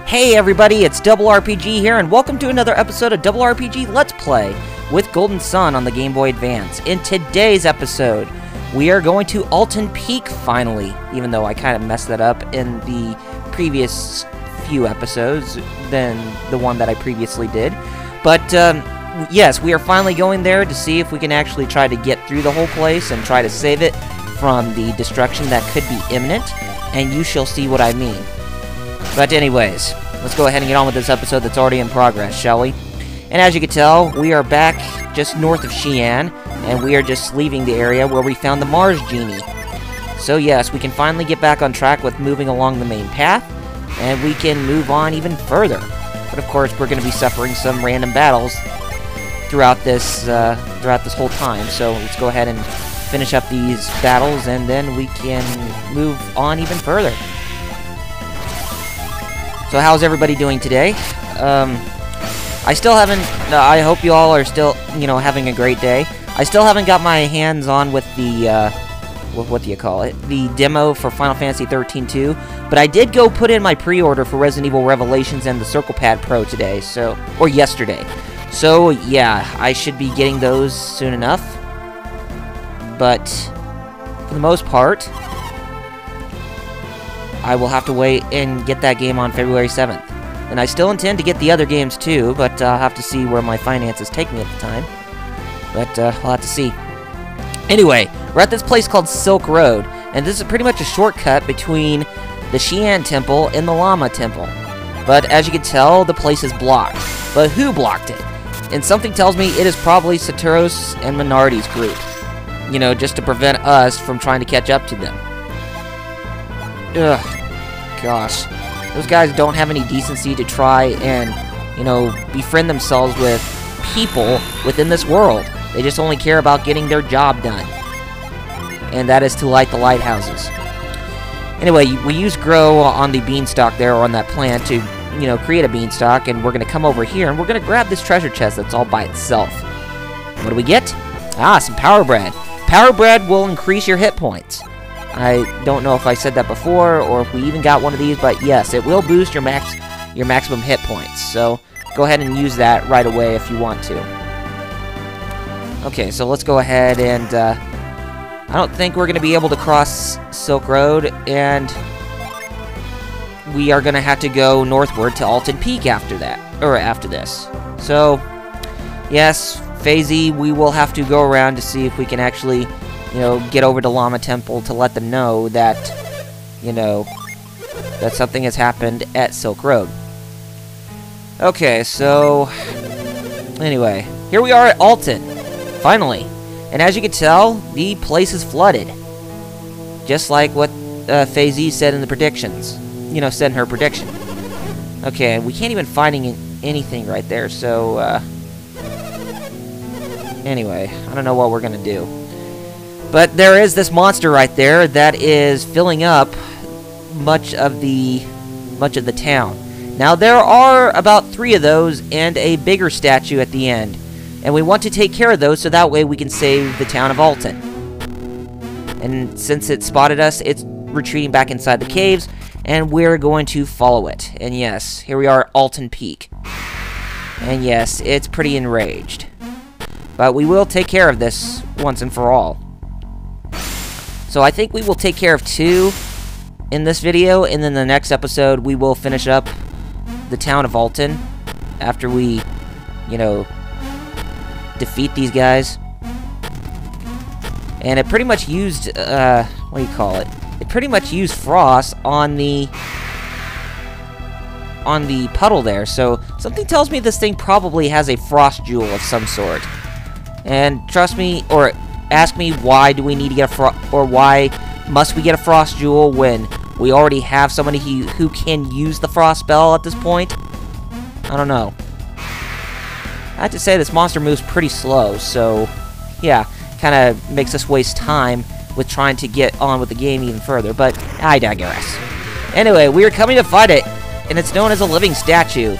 Hey everybody, it's RRPG here, and welcome to another episode of RRPG Let's Play with Golden Sun on the Game Boy Advance. In today's episode, we are going to Altin Peak finally, even though I kind of messed that up in the previous few episodes than the one that I previously did. But, yes, we are finally going there to see if we can actually try to get through the whole place and try to save it from the destruction that could be imminent, and you shall see what I mean. But anyways, let's go ahead and get on with this episode that's already in progress, shall we? And as you can tell, we are back just north of Xi'an, and we are just leaving the area where we found the Mars Genie. So yes, we can finally get back on track with moving along the main path, and we can move on even further. But of course, we're going to be suffering some random battles throughout this whole time, so let's go ahead and finish up these battles, and then we can move on even further. So how's everybody doing today? I still haven't, I hope you all are still, having a great day. I still haven't got my hands on with the, what do you call it? The demo for Final Fantasy 13-2, but I did go put in my pre-order for Resident Evil Revelations and the Circle Pad Pro today, or yesterday. So, yeah, I should be getting those soon enough. But, for the most part, I will have to wait and get that game on February 7th. And I still intend to get the other games too, but I'll have to see where my finances take me at the time. But we'll have to see. Anyway, we're at this place called Silk Road, and this is pretty much a shortcut between the Xi'an Temple and the Llama Temple. But as you can tell, the place is blocked. But who blocked it? And something tells me it is probably Saturos and Minardi's group. Just to prevent us from trying to catch up to them. Ugh, gosh. Those guys don't have any decency to try and, befriend themselves with people within this world. They just only care about getting their job done. And that is to light the lighthouses. Anyway, we use grow on the beanstalk there, or on that plant, to, create a beanstalk, and we're going to come over here, and we're going to grab this treasure chest that's all by itself. What do we get? Ah, some power bread. Power bread will increase your hit points. I don't know if I said that before, or if we even got one of these, but yes, it will boost your maximum hit points. So go ahead and use that right away if you want to. Okay, so let's go ahead and I don't think we're going to be able to cross Silk Road, and we are going to have to go northward to Altin Peak after that, or after this. So yes, Phasey, we will have to go around to see if we can actually get over to Llama Temple to let them know that, that something has happened at Silk Road. Okay, so, anyway, here we are at Altin, finally. And as you can tell, the place is flooded. Just like what Phasey said in the predictions. Said in her prediction. Okay, we can't even find anything right there, so, anyway, I don't know what we're gonna do. But there is this monster right there that is filling up much of the town. Now there are about 3 of those and a bigger statue at the end, and we want to take care of those so that way we can save the town of Altin. And since it spotted us, it's retreating back inside the caves, and we're going to follow it. And yes, here we are at Altin Peak. And yes, it's pretty enraged. But we will take care of this once and for all. So I think we will take care of 2 in this video, and then the next episode we will finish up the town of Altin after we, defeat these guys. And it pretty much used, what do you call it? It pretty much used frost on the puddle there, so something tells me this thing probably has a frost jewel of some sort. And trust me, or ask me, why do we need to get why must we get a frost jewel when we already have somebody who can use the frost spell at this point? I don't know. I have to say this monster moves pretty slow, so yeah, kind of makes us waste time with trying to get on with the game even further, but I digress. Anyway, we are coming to fight it, and it's known as a living statue,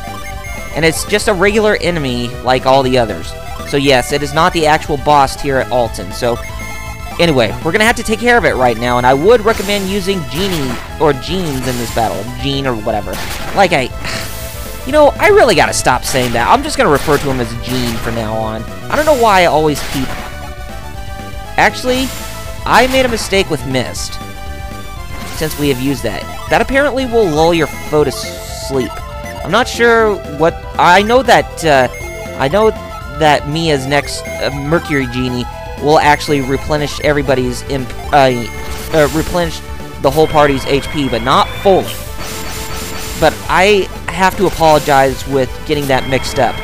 and it's just a regular enemy like all the others. So yes, it is not the actual boss here at Altin. So anyway, we're gonna have to take care of it right now, and I would recommend using Genie or Genes in this battle. Gene or whatever. Like you know, I really gotta stop saying that. I'm just gonna refer to him as Gene from now on. I don't know why I always keep... Actually, I made a mistake with Mist, since we have used that. That apparently will lull your foe to sleep. I'm not sure what... I know that Mia's next Mercury Genie will actually replenish everybody's... replenish the whole party's HP, but not fully. But I have to apologize with getting that mixed up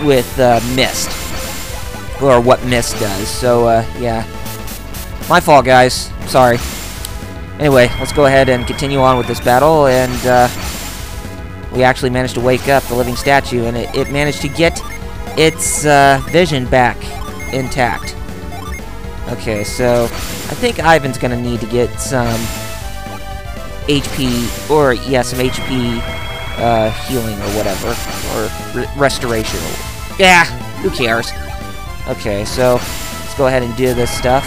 with Mist. Or what Mist does. So, yeah. My fault, guys. Sorry. Anyway, let's go ahead and continue on with this battle, and we actually managed to wake up the living statue, and it managed to get its vision back intact. Okay, so I think Ivan's gonna need to get some HP, or yeah, some HP healing or whatever, or restoration. Yeah, who cares? Okay, so let's go ahead and do this stuff.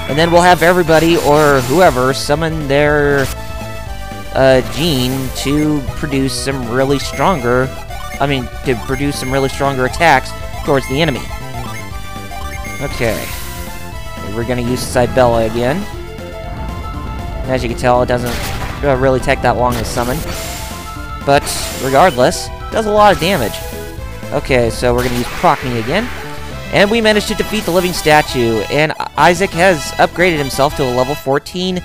And then we'll have everybody, or whoever, summon their gene to produce some really stronger... to produce some really stronger attacks towards the enemy. Okay. We're gonna use Cybella again. And as you can tell, it doesn't really take that long to summon. But, regardless, it does a lot of damage. Okay, so we're gonna use Procne again. And we managed to defeat the living statue, and Isaac has upgraded himself to a level 14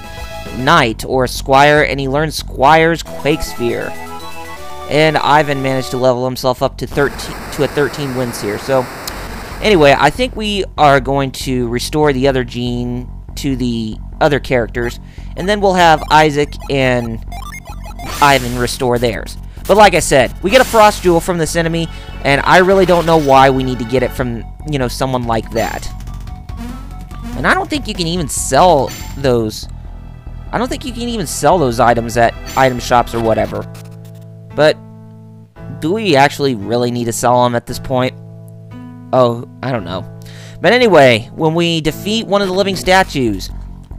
Knight, or Squire, and he learned Squire's Quake Sphere. And Ivan managed to level himself up to a 13 wins here. So, anyway, I think we are going to restore the other gene to the other characters, and then we'll have Isaac and Ivan restore theirs. But like I said, we get a Frost Jewel from this enemy, and I really don't know why we need to get it from, you know, someone like that. And I don't think you can even sell those... I don't think you can even sell those items at item shops or whatever. But, do we actually really need to sell them at this point? Oh, I don't know. But anyway, when we defeat one of the living statues,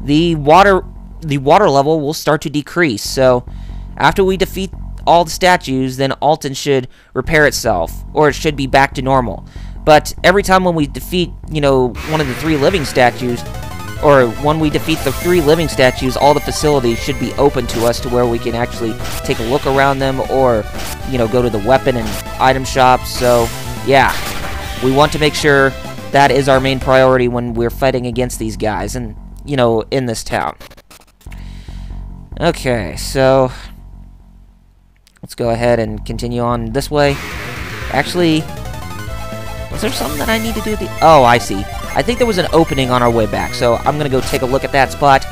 the water level will start to decrease. So, after we defeat all the statues, then Altin should repair itself, or it should be back to normal. But every time when we defeat, you know, one of the 3 living statues, or when we defeat the 3 living statues, all the facilities should be open to us to where we can actually take a look around them, or, you know, go to the weapon and item shops. So, yeah, we want to make sure that is our main priority when we're fighting against these guys, and, you know, in this town. Okay, so... let's go ahead and continue on this way. Actually, was there something that I need to do? Oh, I see. I think there was an opening on our way back, so I'm going to go take a look at that spot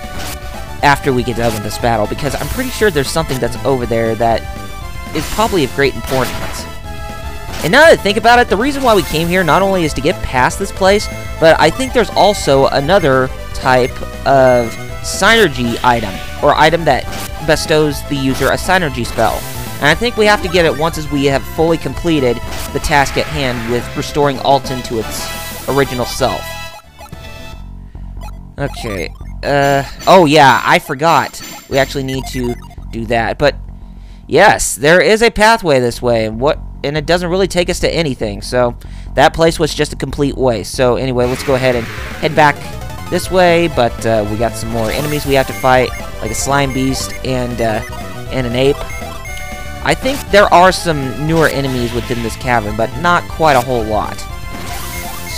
after we get done with this battle, because I'm pretty sure there's something that's over there that is probably of great importance. And now that I think about it, the reason why we came here not only is to get past this place, but I think there's also another type of synergy item, or item that bestows the user a synergy spell. And I think we have to get it once as we have fully completed the task at hand with restoring Altin to its original self. Okay. Oh yeah, I forgot. We actually need to do that. But, yes, there is a pathway this way, and it doesn't really take us to anything. So, that place was just a complete waste. So, anyway, let's go ahead and head back this way. But, we got some more enemies we have to fight, like a slime beast and an ape. I think there are some newer enemies within this cavern, but not quite a whole lot.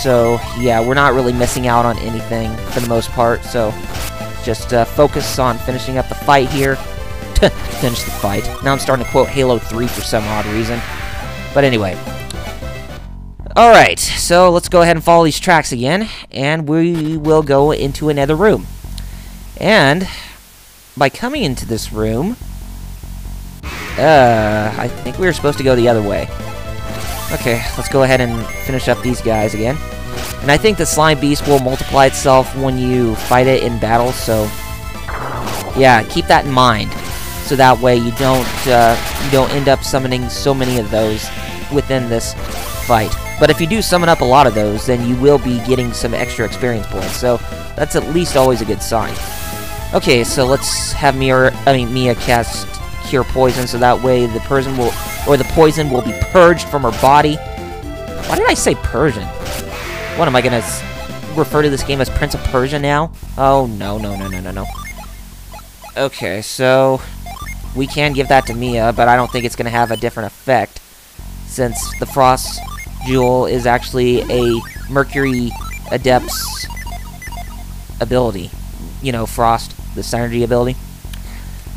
So, yeah, we're not really missing out on anything for the most part, so just focus on finishing up the fight here. Finish the fight. Now I'm starting to quote Halo 3 for some odd reason. But anyway. Alright, so let's go ahead and follow these tracks again, and we will go into another room. And, by coming into this room... I think we were supposed to go the other way. Okay, let's go ahead and finish up these guys again. And I think the slime beast will multiply itself when you fight it in battle, so... yeah, keep that in mind. So that way you don't end up summoning so many of those within this fight. But if you do summon up a lot of those, then you will be getting some extra experience points. So, That's at least always a good sign. Okay, so let's have Mia cast Cure Poison, so that way the poison will be purged from her body. Why did I say Persian? What, am I gonna refer to this game as Prince of Persia now? Oh, no. Okay, so we can give that to Mia, but I don't think it's gonna have a different effect, since the Frost Jewel is actually a Mercury Adept's ability. You know, Frost, the synergy ability.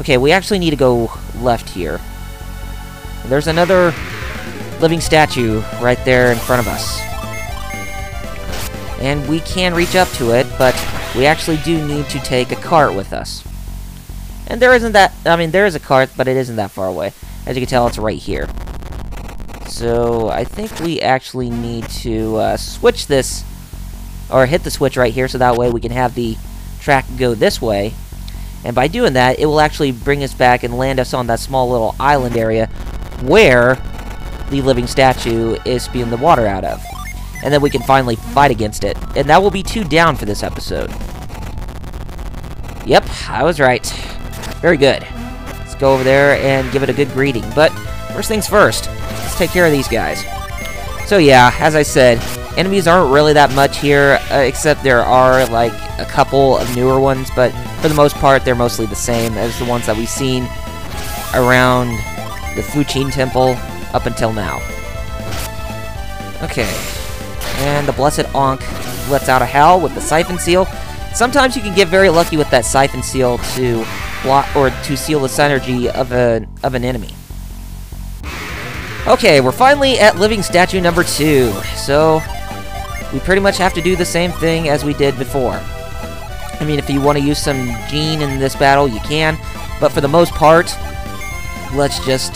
Okay, we actually need to go left here. There's another living statue right there in front of us. And we can reach up to it, but we actually do need to take a cart with us. And there isn't that, there is a cart, but it isn't that far away. As you can tell, it's right here. So, I think we actually need to switch this, or hit the switch right here, so that way we can have the track go this way. And by doing that, it will actually bring us back and land us on that small little island area where the living statue is spewing the water out of. And then we can finally fight against it. And that will be 2 down for this episode. Yep, I was right. Very good. Let's go over there and give it a good greeting. But first things first, let's take care of these guys. So yeah, as I said, enemies aren't really that much here, except there are like a couple of newer ones, but for the most part, they're mostly the same as the ones that we've seen around the Fuchin Temple up until now. Okay, and the Blessed Ankh lets out a howl with the Siphon Seal. Sometimes you can get very lucky with that Siphon Seal to block or to seal the synergy of an enemy. Okay, we're finally at Living Statue number 2, so we pretty much have to do the same thing as we did before. I mean, if you want to use some Gene in this battle, you can, but for the most part, let's just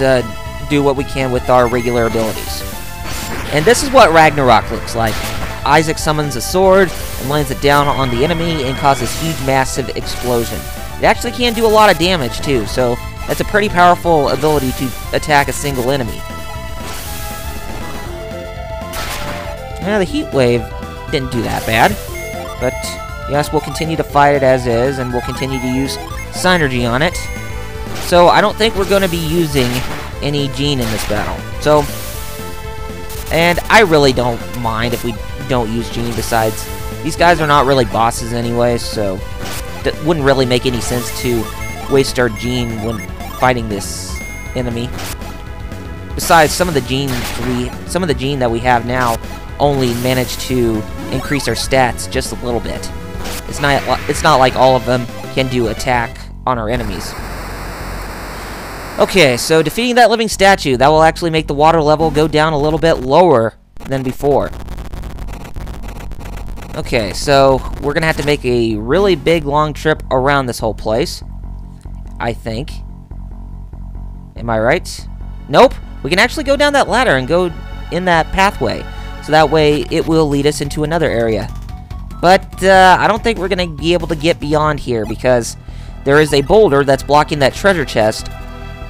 do what we can with our regular abilities. And this is what Ragnarok looks like. Isaac summons a sword and lands it down on the enemy and causes huge, massive explosion. It actually can do a lot of damage, too, so that's a pretty powerful ability to attack a single enemy. Now, the Heat Wave didn't do that bad, but yes, we'll continue to fight it as is, and we'll continue to use Synergy on it. So, I don't think we're going to be using any Gene in this battle. So, and I really don't mind if we don't use Gene, besides, these guys are not really bosses anyway, so it wouldn't really make any sense to waste our Gene when fighting this enemy. Besides, some of the Gene that we have now only manage to increase our stats just a little bit. It's not like all of them can do attack on our enemies. Okay, so defeating that living statue, that will actually make the water level go down a little bit lower than before. Okay, so we're gonna have to make a really big long trip around this whole place, I think. Am I right? Nope. We can actually go down that ladder and go in that pathway. So that way, it will lead us into another area. But, I don't think we're going to be able to get beyond here, because there is a boulder that's blocking that treasure chest,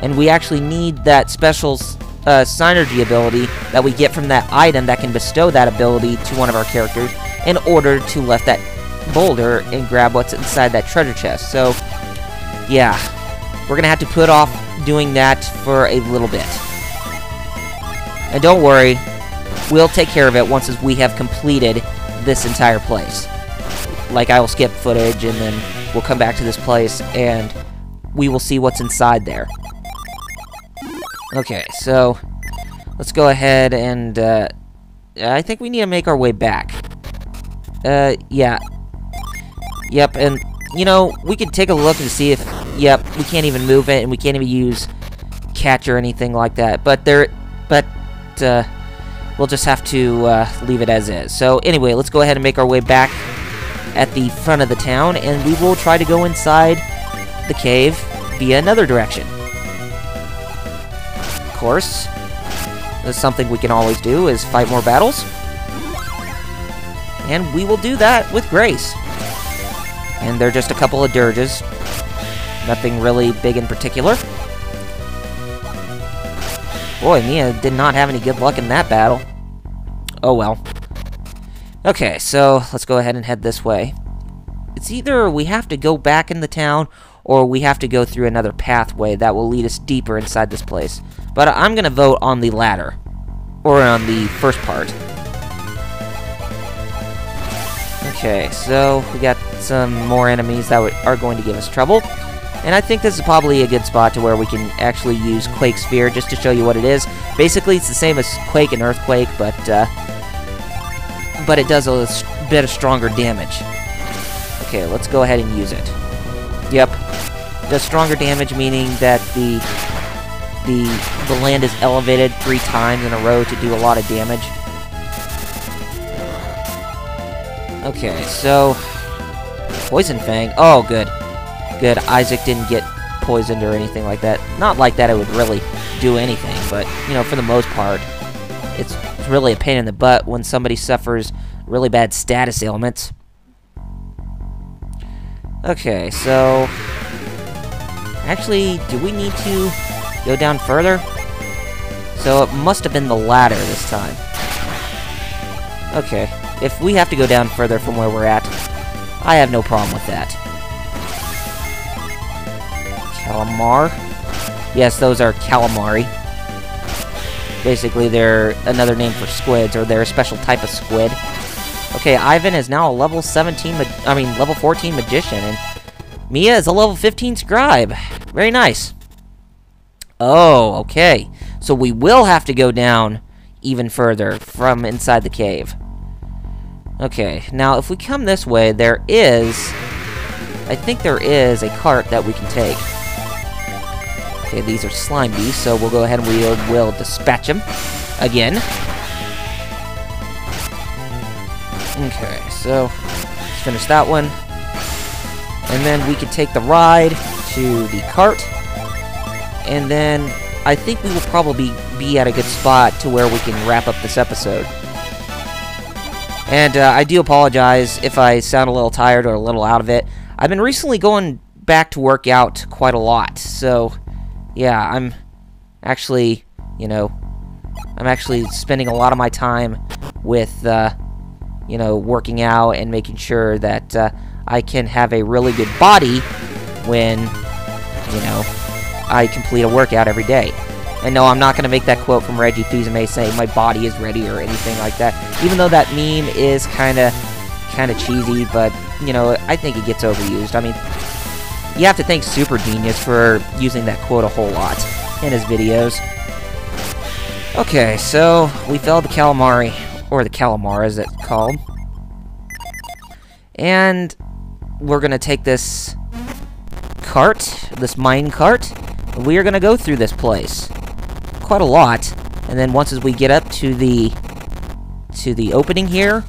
and we actually need that special Synergy ability that we get from that item that can bestow that ability to one of our characters in order to lift that boulder and grab what's inside that treasure chest. So, yeah, we're going to have to put off doing that for a little bit. And don't worry, we'll take care of it once we have completed this entire place. Like, I will skip footage, and then we'll come back to this place, and we will see what's inside there. Okay, so let's go ahead and, I think we need to make our way back. Yeah. Yep, and, you know, we could take a look and see if, yep, we can't even move it, and we can't even use catch or anything like that, but we'll just have to leave it as is. So anyway, let's go ahead and make our way back at the front of the town, and we will try to go inside the cave via another direction. Of course, that's something we can always do, is fight more battles. And we will do that with grace. And they're just a couple of dirges. Nothing really big in particular. Boy, Mia did not have any good luck in that battle. Oh well. Okay, so let's go ahead and head this way. It's either we have to go back in the town, or we have to go through another pathway that will lead us deeper inside this place. But I'm going to vote on the latter, or on the first part. Okay, so we got some more enemies that are going to give us trouble. And I think this is probably a good spot to where we can actually use Quake Sphere, just to show you what it is. Basically, it's the same as Quake and Earthquake, but it does a bit of stronger damage. Okay, let's go ahead and use it. Yep. Does stronger damage, meaning that the land is elevated 3 times in a row to do a lot of damage. Okay, so Poison Fang. Oh, good. Good. Isaac didn't get poisoned or anything like that. Not like that it would really do anything, but, you know, for the most part, it's really a pain in the butt when somebody suffers really bad status ailments. Okay, so actually, do we need to go down further? So it must have been the ladder this time. Okay, if we have to go down further from where we're at, I have no problem with that. Calamar? Yes, those are calamari. Basically, they're another name for squids, or they're a special type of squid. Okay, Ivan is now a level 14 magician, and Mia is a level 15 scribe. Very nice. Oh, okay. So we will have to go down even further from inside the cave. Okay, now if we come this way, I think there is a cart that we can take. Okay, these are slime beasts, so we'll go ahead and we'll dispatch them again. Okay, so let's finish that one. And then we can take the ride to the cart. And then I think we will probably be at a good spot to where we can wrap up this episode. And I do apologize if I sound a little tired or a little out of it. I've been recently going back to work out quite a lot. So, yeah, I'm actually spending a lot of my time with, working out and making sure that I can have a really good body when, I complete a workout every day. And no, I'm not going to make that quote from Reggie Fils-Aimé saying my body is ready or anything like that. Even though that meme is kind of cheesy, but, I think it gets overused. I mean, you have to thank Super Genius for using that quote a whole lot in his videos. Okay, so we felled the calamari, or the calamar as it's called. And we're going to take this cart, this mine cart, and we are going to go through this place. Quite a lot. And then once as we get up to the opening here,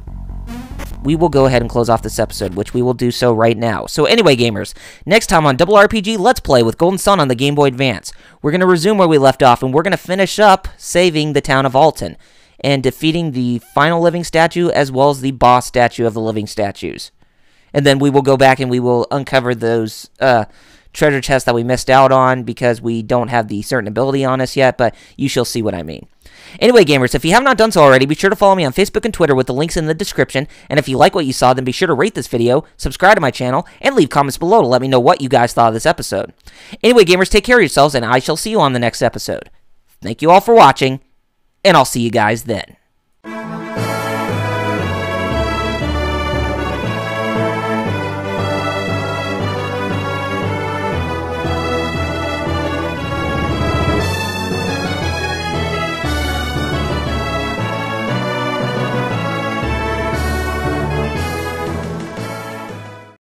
we will go ahead and close off this episode, which we will do so right now. So anyway, gamers, next time on Double RPG Let's Play with Golden Sun on the Game Boy Advance, we're going to resume where we left off, and we're going to finish up saving the town of Altin and defeating the final living statue as well as the boss statue of the living statues. And then we will go back and we will uncover those treasure chests that we missed out on because we don't have the certain ability on us yet, but you shall see what I mean. Anyway, gamers, if you have not done so already, be sure to follow me on Facebook and Twitter with the links in the description, and if you like what you saw, then be sure to rate this video, subscribe to my channel, and leave comments below to let me know what you guys thought of this episode. Anyway, gamers, take care of yourselves, and I shall see you on the next episode. Thank you all for watching, and I'll see you guys then.